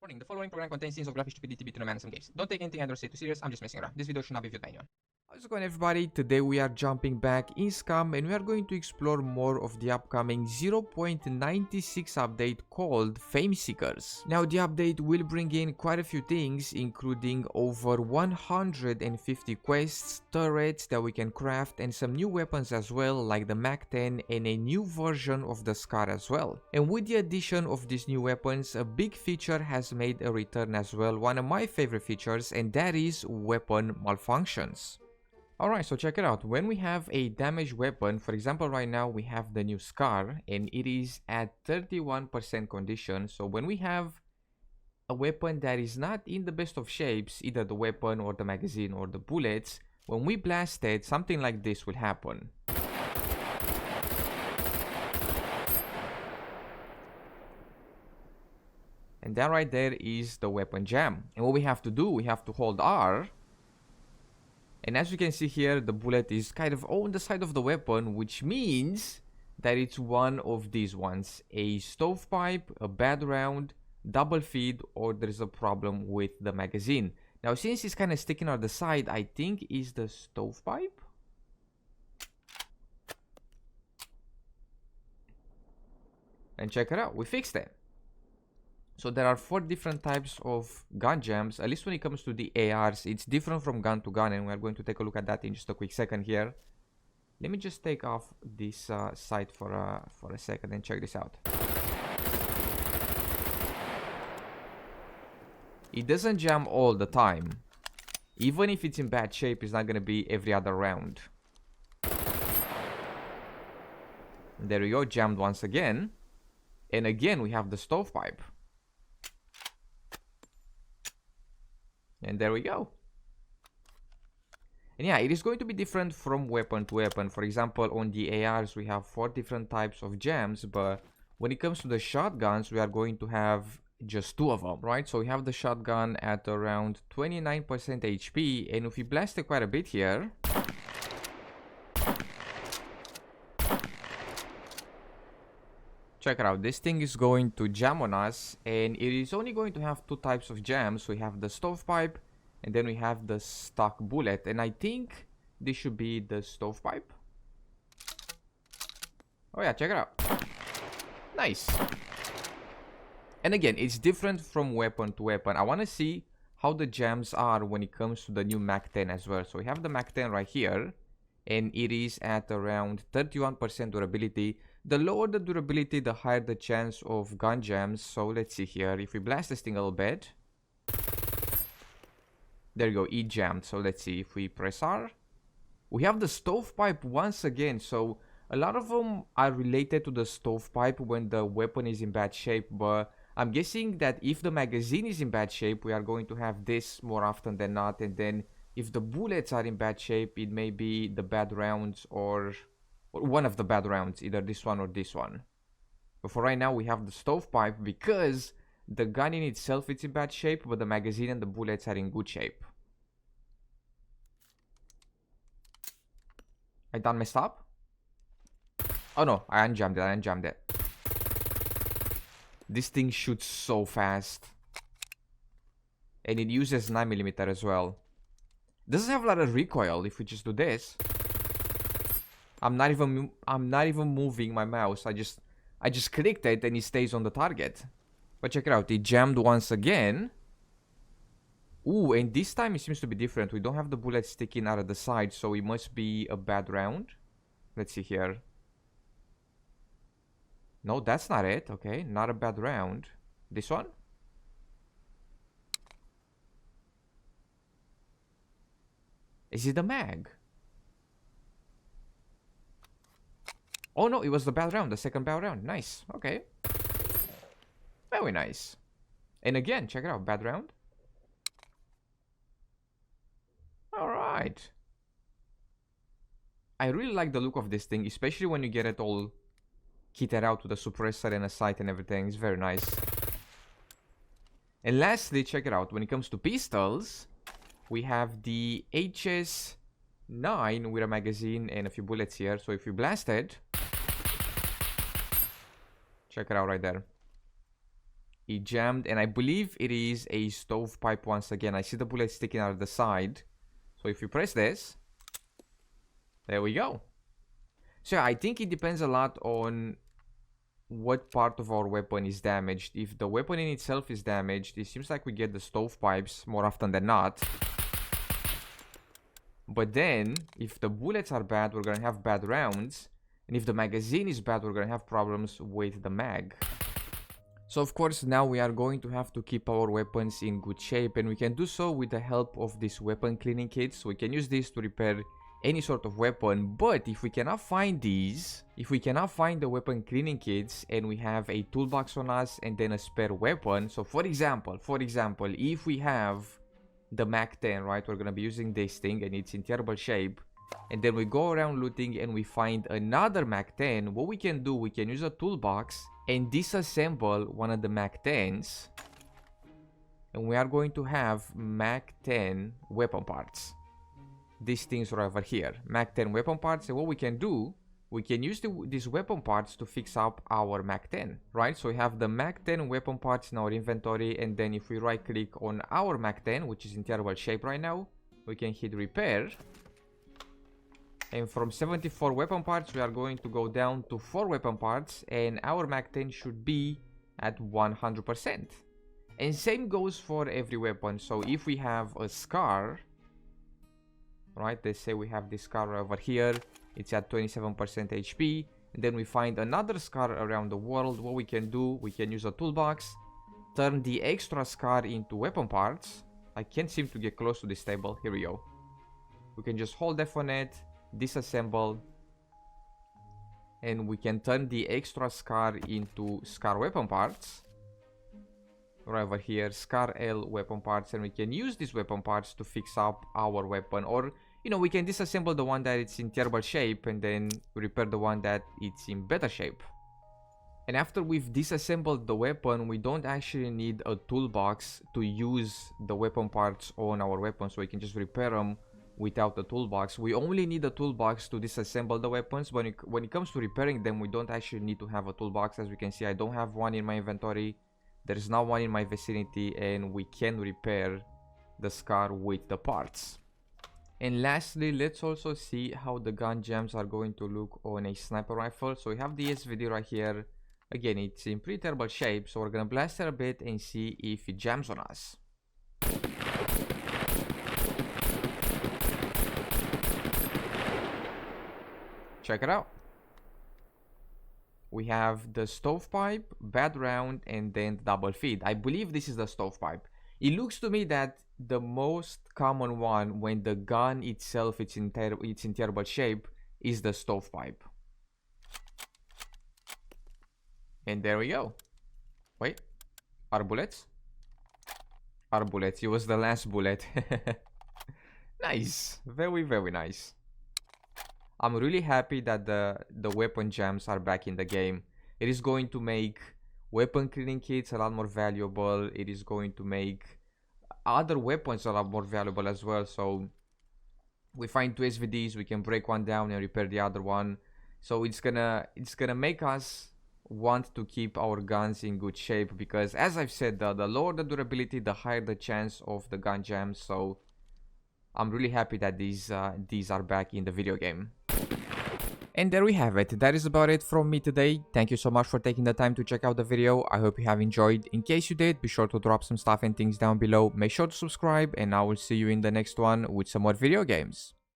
Warning, the following program contains scenes of graphic stupidity between a man and some games. Don't take anything I don't say too serious, I'm just messing around. This video should not be viewed by anyone. How's it going, everybody? Today we are jumping back in Scum and we are going to explore more of the upcoming 0.96 update called Fame Seekers. Now the update will bring in quite a few things, including over 150 quests, turrets that we can craft, and some new weapons as well, like the Mac 10 and a new version of the Scar as well. And with the addition of these new weapons, a big feature has made a return as well, one of my favorite features, and that is weapon malfunctions. Alright, so check it out. When we have a damaged weapon, for example right now we have the new Scar and it is at 31% condition. So when we have a weapon that is not in the best of shapes, either the weapon or the magazine or the bullets, when we blast it, something like this will happen. And that right there is the weapon jam. And what we have to do, we have to hold R. And as you can see here, the bullet is kind of on the side of the weapon, which means that it's one of these ones. A stovepipe, a bad round, double feed, or there's a problem with the magazine. Now, since it's kind of sticking on the side, I think is the stovepipe. And check it out, we fixed it. So there are 4 different types of gun jams. At least when it comes to the ARs, it's different from gun to gun, and we're going to take a look at that in just a quick second here. Let me just take off this site for a second and check this out. It doesn't jam all the time. Even if it's in bad shape, it's not going to be every other round. There we go, jammed once again. And again, we have the stovepipe. And there we go. And yeah, it is going to be different from weapon to weapon. For example, on the ARs, we have 4 different types of jams. But when it comes to the shotguns, we are going to have just 2 of them, right? So we have the shotgun at around 29% HP. And if we blast it quite a bit here, check it out, this thing is going to jam on us, and it is only going to have 2 types of jams. We have the stovepipe, and then we have the stock bullet, and I think this should be the stovepipe. Oh yeah, check it out. Nice. And again, it's different from weapon to weapon. I want to see how the jams are when it comes to the new Mac 10 as well. So we have the Mac 10 right here, and it is at around 31% durability. The lower the durability, the higher the chance of gun jams. So let's see here. If we blast this thing a little bit. There you go, it jammed. So let's see if we press R. We have the stovepipe once again. So a lot of them are related to the stovepipe when the weapon is in bad shape. But I'm guessing that if the magazine is in bad shape, we are going to have this more often than not. And then if the bullets are in bad shape, it may be the bad rounds or one of the bad rounds, either this one or this one. But for right now, we have the stovepipe because the gun in itself is in bad shape, but the magazine and the bullets are in good shape. I done messed up? Oh no, I unjammed it. This thing shoots so fast. And it uses 9mm as well. Doesn't have a lot of recoil if we just do this. I'm not even moving my mouse. I just clicked it and it stays on the target. But check it out, it jammed once again. Ooh, and this time it seems to be different. We don't have the bullet sticking out of the side, so it must be a bad round. Let's see here. No, that's not it. Okay, not a bad round. This one? Is it the mag? Oh no, it was the bad round, the second bad round. Nice, okay. Very nice. And again, check it out, bad round. Alright. I really like the look of this thing, especially when you get it all kitted out with a suppressor and a sight and everything. It's very nice. And lastly, check it out, when it comes to pistols, we have the HS9 with a magazine and a few bullets here. So if you blast it, check it out right there. It jammed, and I believe it is a stovepipe once again. I see the bullet sticking out of the side. So if you press this, there we go. So yeah, I think it depends a lot on what part of our weapon is damaged. If the weapon in itself is damaged, it seems like we get the stovepipes more often than not. But then, if the bullets are bad, we're gonna have bad rounds. And if the magazine is bad, we're gonna have problems with the mag. So of course, now we are going to have to keep our weapons in good shape, and we can do so with the help of this weapon cleaning kit. So we can use this to repair any sort of weapon. But if we cannot find these, if we cannot find the weapon cleaning kits and we have a toolbox on us and then a spare weapon, so for example, if we have the Mac 10, right, we're gonna be using this thing and it's in terrible shape, and then we go around looting and we find another Mac 10, what we can do, we can use a toolbox and disassemble one of the Mac 10s, and we are going to have Mac 10 weapon parts. These things are over here, Mac 10 weapon parts. And what we can do, we can use these weapon parts to fix up our Mac 10, right? So we have the Mac 10 weapon parts in our inventory, and then if we right click on our Mac 10, which is in terrible shape right now, we can hit repair. And from 74 weapon parts, we are going to go down to 4 weapon parts, and our Mac 10 should be at 100%. And same goes for every weapon. So if we have a scar, right, let's say we have this scar over here, it's at 27% HP, and then we find another scar around the world. What we can do, we can use a toolbox, turn the extra scar into weapon parts. I can't seem to get close to this table. Here we go. We can just hold F on it, disassemble, and we can turn the extra scar into scar weapon parts. Right over here, scar L weapon parts, and we can use these weapon parts to fix up our weapon, or you know, we can disassemble the one that it's in terrible shape and then repair the one that it's in better shape. And after we've disassembled the weapon, we don't actually need a toolbox to use the weapon parts on our weapon, so we can just repair them without the toolbox. We only need a toolbox to disassemble the weapons. When it comes to repairing them, we don't actually need to have a toolbox. As we can see, I don't have one in my inventory. There's not one in my vicinity, and we can repair the scar with the parts. And lastly, let's also see how the gun jams are going to look on a sniper rifle. So we have the SVD right here. Again, it's in pretty terrible shape, so we're gonna blast it a bit and see if it jams on us. Check it out. We have the stovepipe, bad round, and then the double feed. I believe this is the stovepipe. It looks to me that the most common one when the gun itself it's in terrible shape is the stovepipe. And there we go. Wait, are bullets? Are bullets. It was the last bullet. Nice. Very, very nice. I'm really happy that the weapon jams are back in the game. It is going to make weapon cleaning kits a lot more valuable. It is going to make other weapons a lot more valuable as well. So we find 2 SVDs, we can break one down and repair the other one. So it's gonna make us want to keep our guns in good shape, because as I've said, the lower the durability, the higher the chance of the gun jams. So I'm really happy that these are back in the video game. And there we have it. That is about it from me today. Thank you so much for taking the time to check out the video. I hope you have enjoyed. In case you did, be sure to drop some stuff and things down below. Make sure to subscribe, and I will see you in the next one with some more video games.